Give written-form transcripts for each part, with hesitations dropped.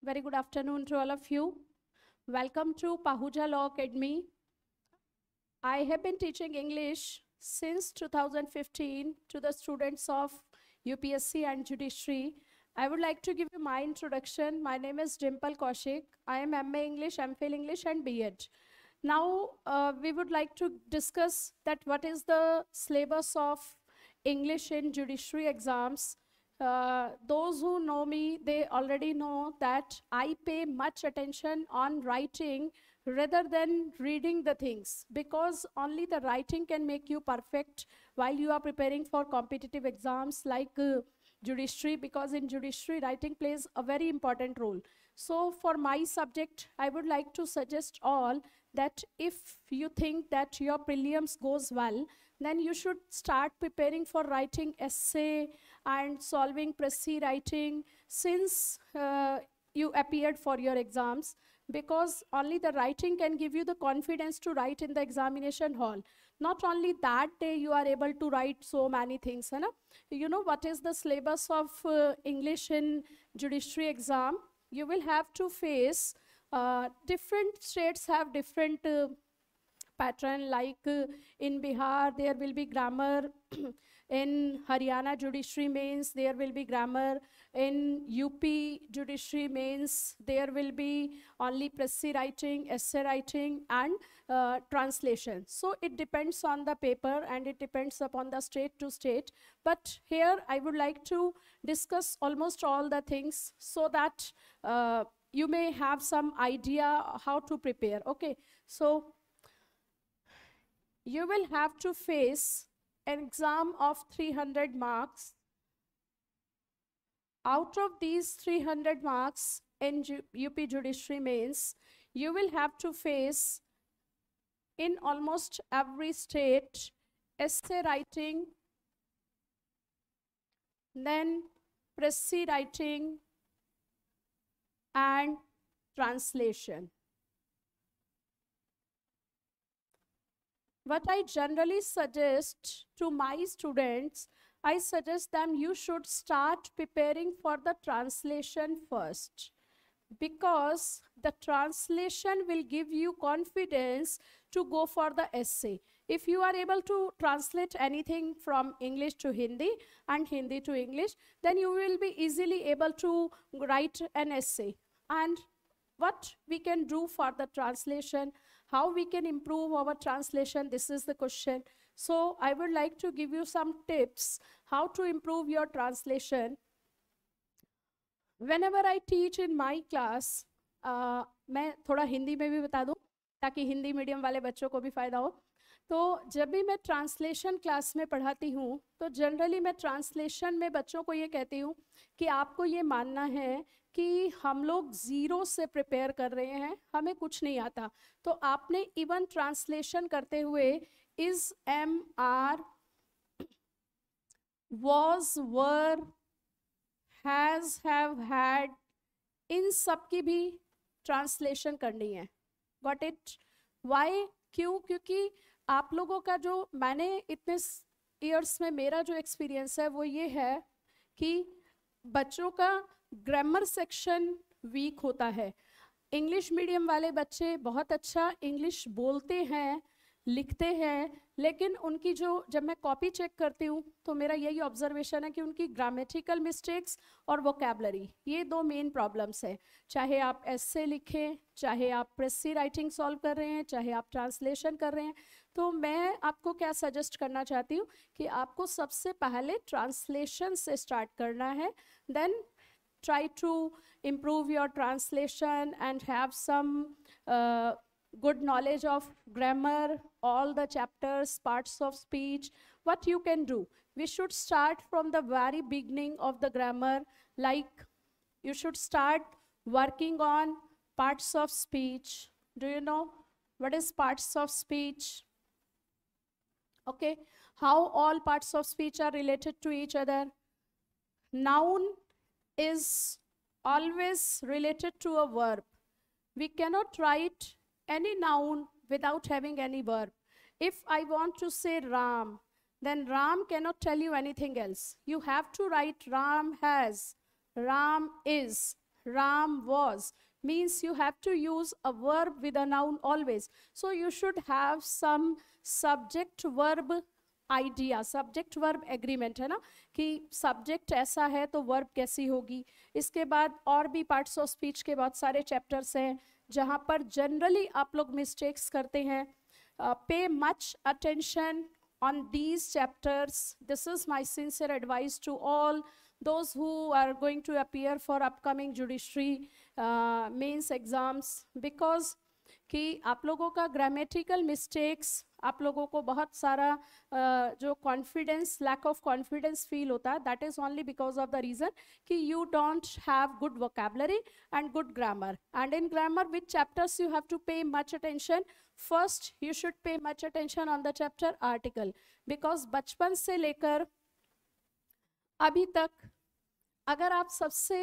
Very good afternoon to all of you. Welcome to Pahuja Law Academy. I have been teaching English since 2015 to the students of UPSC and Judiciary. I would like to give you my introduction. My name is Dimple Kaushik. I am MA English, MPhil English and B.Ed. Now, we would like to discuss that what is the syllabus of English in Judiciary exams. Those who know me, they already know that I pay much attention on writing rather than reading the things, because only the writing can make you perfect while you are preparing for competitive exams like judiciary, because in judiciary writing plays a very important role. So for my subject, I would like to suggest all that if you think that your prelims goes well, then you should start preparing for writing essay and solving précis writing since you appeared for your exams, because only the writing can give you the confidence to write in the examination hall. Not only that day you are able to write so many things, है ना? You know what is the syllabus of English in judiciary exam? You will have to face different states have different pattern, like in Bihar there will be grammar, in Haryana judiciary mains there will be grammar, in UP judiciary mains there will be only précis writing, essay writing and translation. So it depends on the paper and it depends upon the state to state. But here I would like to discuss almost all the things so that you may have some idea how to prepare. Okay, so you will have to face an exam of 300 marks. Out of these 300 marks in UP Judiciary Mains, you will have to face in almost every state essay writing, then précis writing and translation. What I generally suggest to my students, I suggest them you should start preparing for the translation first, because the translation will give you confidence to go for the essay. If you are able to translate anything from English to Hindi and Hindi to English, then you will be easily able to write an essay. And what we can do for the translation, how we can improve our translation, this is the question. So I would like to give you some tips how to improve your translation. Whenever I teach in my class, मैं थोड़ा हिंदी में भी बता दूं ताकि Hindi medium वाले बच्चों को भी फ़ायदा हो. तो जब भी मैं ट्रांसलेशन क्लास में पढ़ाती हूँ तो जनरली मैं ट्रांसलेशन में बच्चों को ये कहती हूँ कि आपको ये मानना है कि हम लोग ज़ीरो से प्रिपेयर कर रहे हैं, हमें कुछ नहीं आता. तो आपने इवन ट्रांसलेशन करते हुए is, am, are, was, were, has, have, had, इन सब की भी ट्रांसलेशन करनी है. Got it? वाई? क्यों? क्योंकि आप लोगों का जो, मैंने इतने ईयर्स में मेरा जो एक्सपीरियंस है वो ये है कि बच्चों का ग्रामर सेक्शन वीक होता है. इंग्लिश मीडियम वाले बच्चे बहुत अच्छा इंग्लिश बोलते हैं, लिखते हैं, लेकिन उनकी जो, जब मैं कॉपी चेक करती हूँ तो मेरा यही ऑब्जर्वेशन है कि उनकी ग्रामेटिकल मिस्टेक्स और वोकैबलरी, ये दो मेन प्रॉब्लम्स हैं. चाहे आप एस्से लिखें, चाहे आप précis राइटिंग सॉल्व कर रहे हैं, चाहे आप ट्रांसलेशन कर रहे हैं. तो मैं आपको क्या सजेस्ट करना चाहती हूँ कि आपको सबसे पहले ट्रांसलेशन से स्टार्ट करना है. Then try to improve your translation and have some good knowledge of grammar, all the chapters, parts of speech. What you can do, we should start from the very beginning of the grammar, like you should start working on parts of speech. Do you know what is parts of speech? Okay, how all parts of speech are related to each other. Noun is always related to a verb. We cannot write any noun without having any verb. If I want to say Ram, then Ram cannot tell you anything else. You have to write Ram has, Ram is. Ram was means you have to use a verb with a noun always. So you should have some subject verb idea, subject verb agreement, है ना, कि subject ऐसा है तो verb कैसी होगी. इसके बाद और भी parts of speech के बहुत सारे chapters हैं जहाँ पर generally आप लोग mistakes करते हैं. Pay much attention on these chapters. This is my sincere advice to all those who are going to appear for upcoming judiciary mains exams, because कि आप लोगों का grammatical mistakes आप लोगों को बहुत सारा जो confidence, lack of confidence feel होता है, that is only because of the reason कि you don't have good vocabulary and good grammar. And in grammar, which chapters you have to pay much attention? First, you should pay much attention on the chapter article, because बचपन से लेकर अभी तक अगर आप सबसे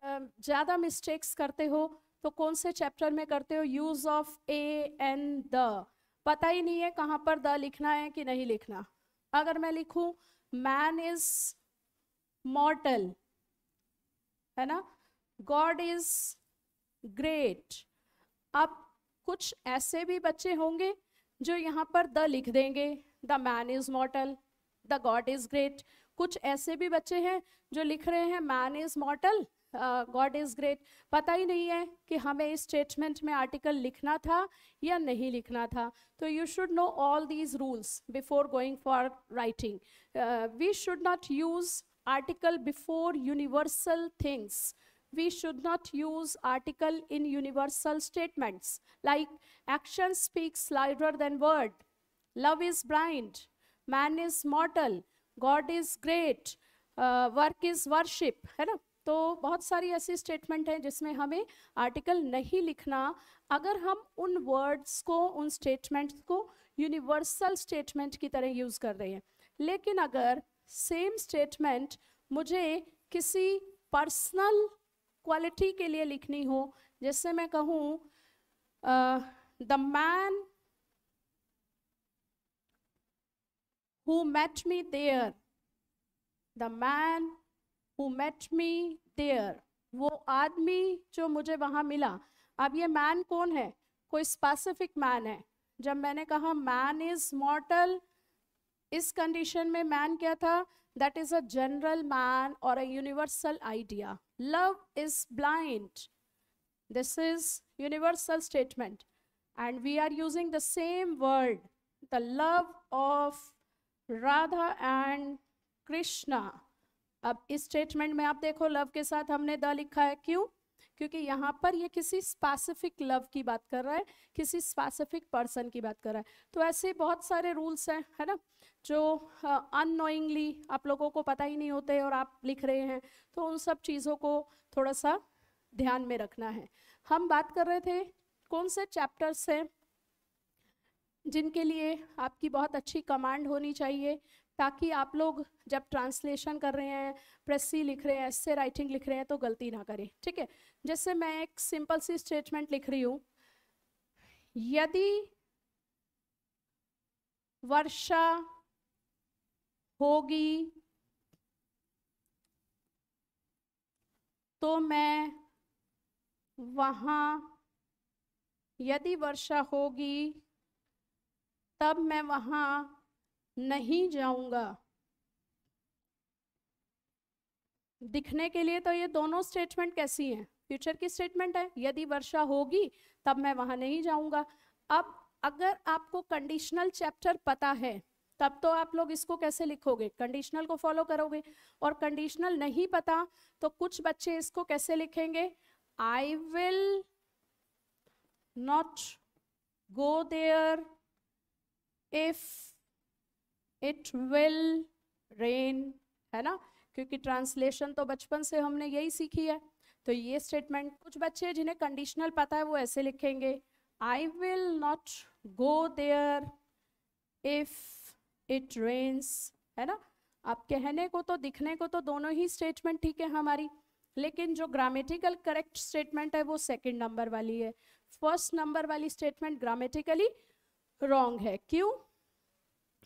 ज़्यादा मिस्टेक्स करते हो तो कौन से चैप्टर में करते हो? Use of A and the. पता ही नहीं है कहाँ पर द लिखना है कि नहीं लिखना. अगर मैं लिखूं मैन इज मॉर्टल, है ना, गॉड इज ग्रेट. अब कुछ ऐसे भी बच्चे होंगे जो यहाँ पर द लिख देंगे, the man is मॉर्टल, the God is great. कुछ ऐसे भी बच्चे हैं जो लिख रहे हैं man is मॉर्टल, God is great. पता ही नहीं है कि हमें इस स्टेटमेंट में आर्टिकल लिखना था या नहीं लिखना था. तो you should know all these rules before going for writing. We should not use article before universal things. We should not use article in universal statements like action speaks louder than word, love is blind, man is mortal, God is great, work is worship, है ना. तो बहुत सारी ऐसी statement हैं जिसमें हमें article नहीं लिखना अगर हम उन वर्ड्स को, उन स्टेटमेंट्स को यूनिवर्सल स्टेटमेंट की तरह यूज़ कर रहे हैं. लेकिन अगर सेम स्टेटमेंट मुझे किसी पर्सनल क्वालिटी के लिए लिखनी हो, जैसे मैं कहूँ the man who met me there, the man who met me there, वो आदमी जो मुझे वहाँ मिला. अब ये मैन कौन है? कोई स्पेसिफिक मैन है. जब मैंने कहा मैन इज मॉर्टल, इस कंडीशन में मैन क्या था? That is a general man or a universal idea. Love is blind. This is universal statement. And we are using the same word, the love of Radha and Krishna. अब इस statement में आप देखो love के साथ हमने the लिखा है. क्यों? क्योंकि यहाँ पर ये किसी स्पेसिफिक लव की बात कर रहा है, किसी स्पेसिफिक पर्सन की बात कर रहा है. तो ऐसे बहुत सारे रूल्स हैं, है ना, जो अननोइंगली आप लोगों को पता ही नहीं होते और आप लिख रहे हैं. तो उन सब चीज़ों को थोड़ा सा ध्यान में रखना है. हम बात कर रहे थे कौन से चैप्टर्स हैं जिनके लिए आपकी बहुत अच्छी कमांड होनी चाहिए, ताकि आप लोग जब ट्रांसलेशन कर रहे हैं, प्रेसी लिख रहे हैं, एस्से राइटिंग लिख रहे हैं तो गलती ना करें. ठीक है, जैसे मैं एक सिंपल सी स्टेटमेंट लिख रही हूँ, यदि वर्षा होगी तो मैं वहाँ, यदि वर्षा होगी तब मैं वहाँ नहीं जाऊंगा. दिखने के लिए तो ये दोनों स्टेटमेंट कैसी हैं? फ्यूचर की स्टेटमेंट है. यदि वर्षा होगी तब मैं वहाँ नहीं जाऊंगा. अब अगर आपको कंडीशनल चैप्टर पता है तब तो आप लोग इसको कैसे लिखोगे? कंडीशनल को फॉलो करोगे. और कंडीशनल नहीं पता तो कुछ बच्चे इसको कैसे लिखेंगे? I will not go there if it will rain, है ना, क्योंकि ट्रांसलेशन तो बचपन से हमने यही सीखी है. तो ये स्टेटमेंट कुछ बच्चे जिन्हें कंडीशनल पता है वो ऐसे लिखेंगे, I will not go there if it rains, है ना. आप कहने को तो दिखने को तो दोनों ही स्टेटमेंट ठीक है हमारी, लेकिन जो ग्रामेटिकल करेक्ट स्टेटमेंट है वो सेकंड नंबर वाली है. फर्स्ट नंबर वाली स्टेटमेंट ग्रामेटिकली रॉन्ग है. क्यों?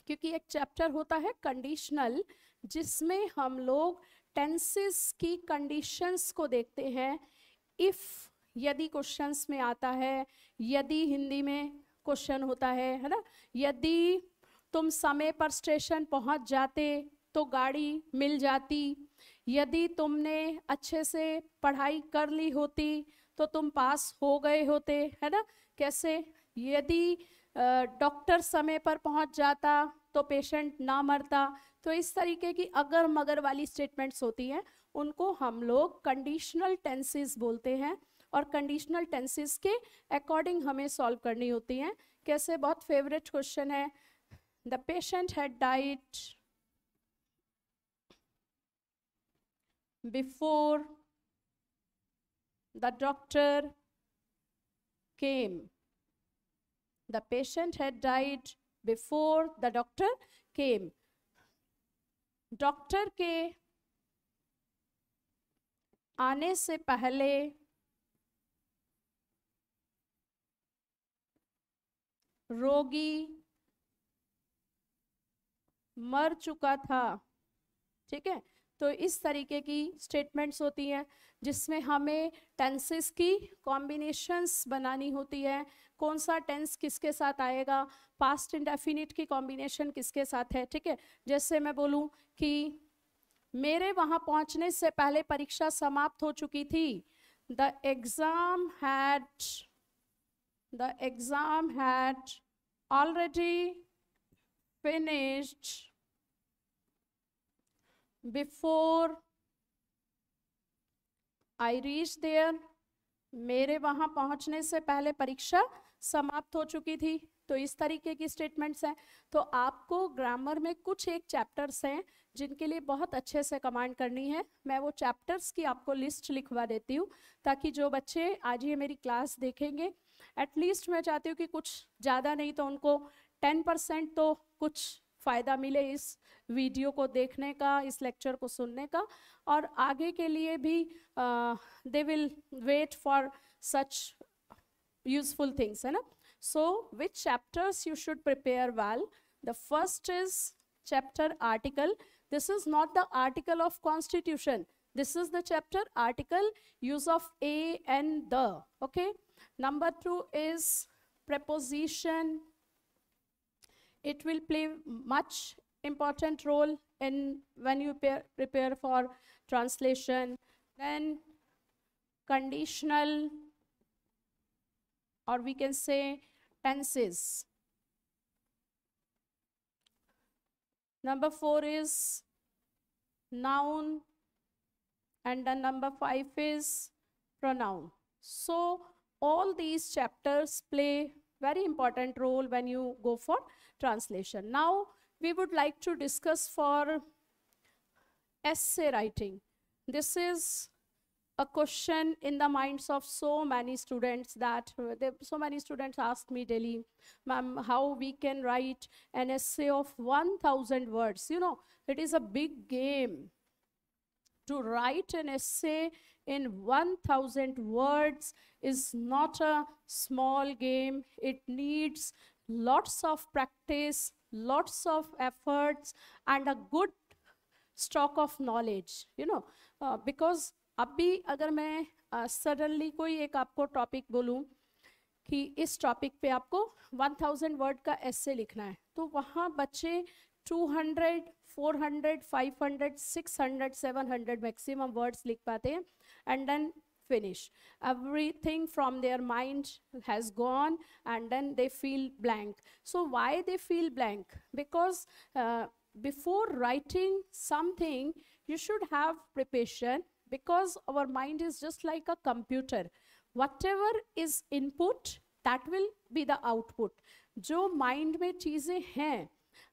क्योंकि एक चैप्टर होता है कंडीशनल जिसमें हम लोग टेंसेस की कंडीशंस को देखते हैं। इफ, यदि क्वेश्चंस में आता है, यदि हिंदी में क्वेश्चन होता है ना, यदि तुम समय पर स्टेशन पहुंच जाते तो गाड़ी मिल जाती, यदि तुमने अच्छे से पढ़ाई कर ली होती तो तुम पास हो गए होते, है ना। कैसे, यदि डॉक्टर समय पर पहुंच जाता तो पेशेंट ना मरता। तो इस तरीके की अगर मगर वाली स्टेटमेंट्स होती हैं, उनको हम लोग कंडीशनल टेंसेस बोलते हैं, और कंडीशनल टेंसेस के अकॉर्डिंग हमें सॉल्व करनी होती हैं। कैसे, बहुत फेवरेट क्वेश्चन है, the patient had died before the doctor came, the patient had died before the doctor came। Doctor के आने से पहले रोगी मर चुका था। ठीक है, तो इस तरीके की स्टेटमेंट्स होती हैं जिसमें हमें टेंसेस की कॉम्बिनेशंस बनानी होती है। कौन सा टेंस किसके साथ आएगा, पास्ट इंडेफिनिट की कॉम्बिनेशन किसके साथ है। ठीक है, जैसे मैं बोलूं कि मेरे वहां पहुंचने से पहले परीक्षा समाप्त हो चुकी थी, the exam had already finished before I reach there. मेरे वहां पहुंचने से पहले परीक्षा समाप्त हो चुकी थी। तो इस तरीके की स्टेटमेंट्स हैं। तो आपको ग्रामर में कुछ एक चैप्टर्स हैं जिनके लिए बहुत अच्छे से कमांड करनी है। मैं वो चैप्टर्स की आपको लिस्ट लिखवा देती हूँ, ताकि जो बच्चे आज ये मेरी क्लास देखेंगे, एटलीस्ट मैं चाहती हूँ कि कुछ ज़्यादा नहीं तो उनको 10% तो कुछ फ़ायदा मिले इस वीडियो को देखने का, इस लेक्चर को सुनने का, और आगे के लिए भी they will wait for such useful things, है ना। So which chapters you should prepare well? The first is chapter article. This is not the article of constitution, this is the chapter article, use of a and the, okay. Number 2 is preposition. It will play much important role in when you prepare for translation. Then conditional, or we can say tenses. Number 4 is noun, and then number 5 is pronoun. So all these chapters play very important role when you go for translation. Now we would like to discuss for essay writing. This is a question in the minds of so many students that so many students ask me daily, ma'am, how we can write an essay of 1000 words. You know, it is a big game to write an essay in 1000 words. Is not a small game. It needs lots of practice, lots of efforts, and a good stock of knowledge, you know. Because अभी अगर मैं suddenly कोई एक आपको topic बोलूं कि इस topic पे आपको 1000 वर्ड का एस्से लिखना है, तो वहाँ बच्चे 200, 400, 500, 600, 700 मैक्सिमम वर्ड्स लिख पाते हैं, and then finish. Everything from their mind has gone, and then they feel blank. So why they feel blank? Because before writing something, you should have preparation, because our mind is just like a computer. Whatever is input, that will be the output. जो mind में चीज़ें हैं,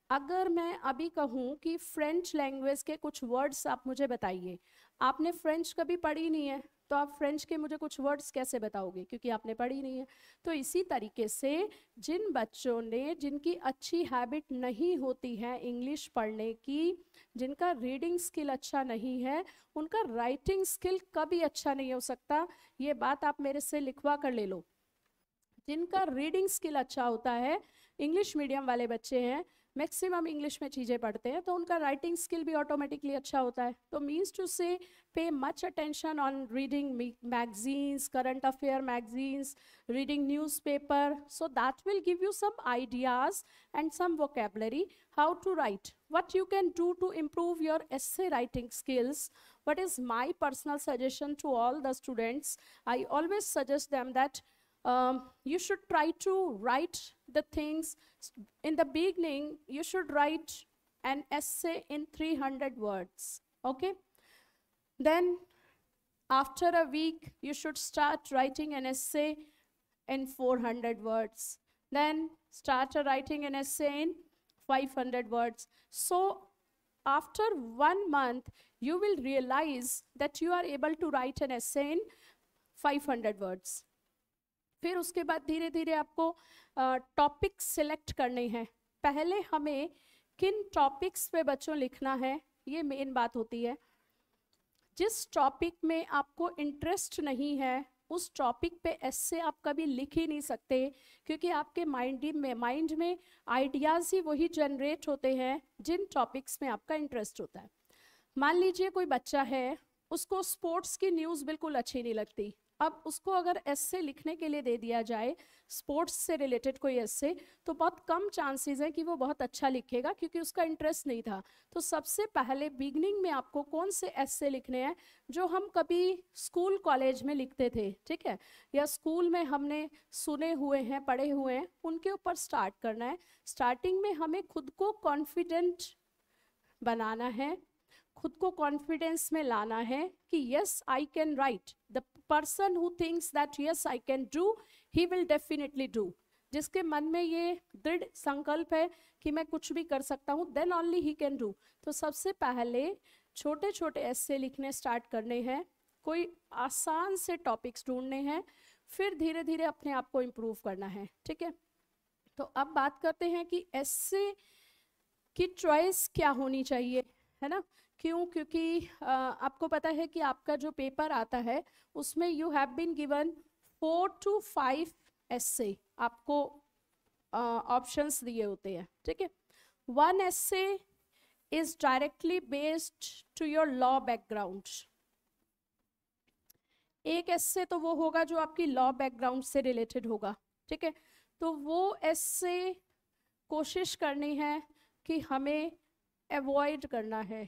अगर मैं अभी कहूँ कि French language के कुछ वर्ड्स आप मुझे बताइए, आपने फ्रेंच कभी पढ़ी नहीं है, तो आप फ्रेंच के मुझे कुछ वर्ड्स कैसे बताओगे, क्योंकि आपने पढ़ी नहीं है। तो इसी तरीके से जिन बच्चों ने, जिनकी अच्छी हैबिट नहीं होती है इंग्लिश पढ़ने की, जिनका रीडिंग स्किल अच्छा नहीं है, उनका राइटिंग स्किल कभी अच्छा नहीं हो सकता। ये बात आप मेरे से लिखवा कर ले लो। जिनका रीडिंग स्किल अच्छा होता है, इंग्लिश मीडियम वाले बच्चे हैं, मैक्सिमम इंग्लिश में चीज़ें पढ़ते हैं, तो उनका राइटिंग स्किल भी ऑटोमेटिकली अच्छा होता है. तो मीन्स टू से पे much attention on reading magazines, current affair magazines, reading newspaper, so that will give you some ideas and some vocabulary how to write. What you can do to improve your essay writing skills, what is my personal suggestion to all the students, I always suggest them that you should try to write the things. In the beginning you should write an essay in 300 words, okay? Then after a week you should start writing an essay in 400 words, then start writing an essay in 500 words. So after 1 month you will realize that you are able to write an essay in 500 words. फिर उसके बाद धीरे धीरे आपको topic select करने हैं. पहले हमें किन टॉपिक्स पे बच्चों लिखना है, ये मेन बात होती है. जिस टॉपिक में आपको इंटरेस्ट नहीं है उस टॉपिक पे ऐसे आप कभी लिख ही नहीं सकते, क्योंकि आपके माइंड में आइडियाज़ ही वही जनरेट होते हैं जिन टॉपिक्स में आपका इंटरेस्ट होता है. मान लीजिए कोई बच्चा है, उसको स्पोर्ट्स की न्यूज़ बिल्कुल अच्छी नहीं लगती. अब उसको अगर ऐसे लिखने के लिए दे दिया जाए स्पोर्ट्स से रिलेटेड कोई ऐसे, तो बहुत कम चांसेस है कि वो बहुत अच्छा लिखेगा, क्योंकि उसका इंटरेस्ट नहीं था. तो सबसे पहले बिगनिंग में आपको कौन से ऐसे लिखने हैं जो हम कभी स्कूल कॉलेज में लिखते थे, ठीक है, या स्कूल में हमने सुने हुए हैं, पढ़े हुए हैं, उनके ऊपर स्टार्ट करना है. स्टार्टिंग में हमें खुद को कॉन्फिडेंट बनाना है, खुद को कॉन्फिडेंस में लाना है कि yes I can write. The person who thinks that yes I can do, he will definitely do. जिसके मन में ये दृढ़ संकल्प है कि मैं कुछ भी कर सकता हूँ, then only he can do. तो सबसे पहले छोटे छोटे ऐसे लिखने स्टार्ट करने हैं, कोई आसान से टॉपिक्स ढूंढने हैं, फिर धीरे धीरे अपने आप को इम्प्रूव करना है, ठीक है. तो अब बात करते हैं कि ऐसे की चॉइस क्या होनी चाहिए, है ना. क्यों? क्योंकि आपको पता है कि आपका जो पेपर आता है उसमें you have been given 4 to 5 essay, आपको ऑप्शंस दिए होते हैं, ठीक है. 1 essay is directly based to your law background. एक essay तो वो होगा जो आपकी लॉ बैकग्राउंड से रिलेटेड होगा, ठीक है. तो वो essay कोशिश करनी है कि हमें अवॉइड करना है.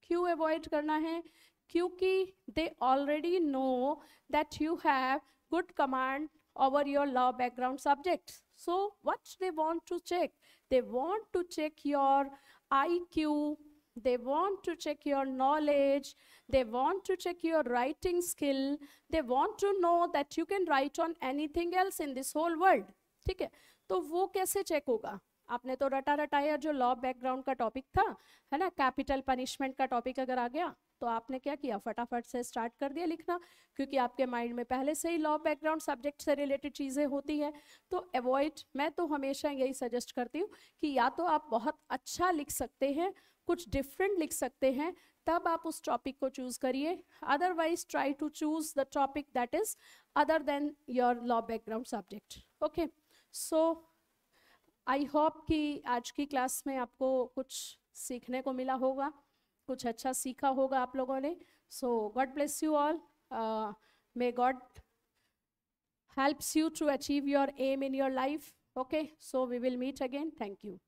क्यों अवॉइड करना है? क्योंकि they already know that you have good command over your law background subjects. So what they want to check? They want to check your IQ, they want to check your knowledge, they want to check your writing skill, they want to know that you can write on anything else in this whole world. ठीक है. तो वो कैसे check होगा? आपने तो रटा रटाया जो लॉ बैकग्राउंड का टॉपिक था, है ना, कैपिटल पनिशमेंट का टॉपिक अगर आ गया तो आपने क्या किया, फटाफट से स्टार्ट कर दिया लिखना, क्योंकि आपके माइंड में पहले से ही लॉ बैकग्राउंड सब्जेक्ट से रिलेटेड चीज़ें होती हैं. तो अवॉइड, मैं तो हमेशा यही सजेस्ट करती हूँ कि या तो आप बहुत अच्छा लिख सकते हैं, कुछ डिफरेंट लिख सकते हैं, तब आप उस टॉपिक को चूज़ करिए. Otherwise try to choose the topic that is other than your law background subject. Okay, so I hope कि आज की क्लास में आपको कुछ सीखने को मिला होगा, कुछ अच्छा सीखा होगा आप लोगों ने. So God bless you all. May God helps you to achieve your aim in your life. Okay, so we will meet again. Thank you.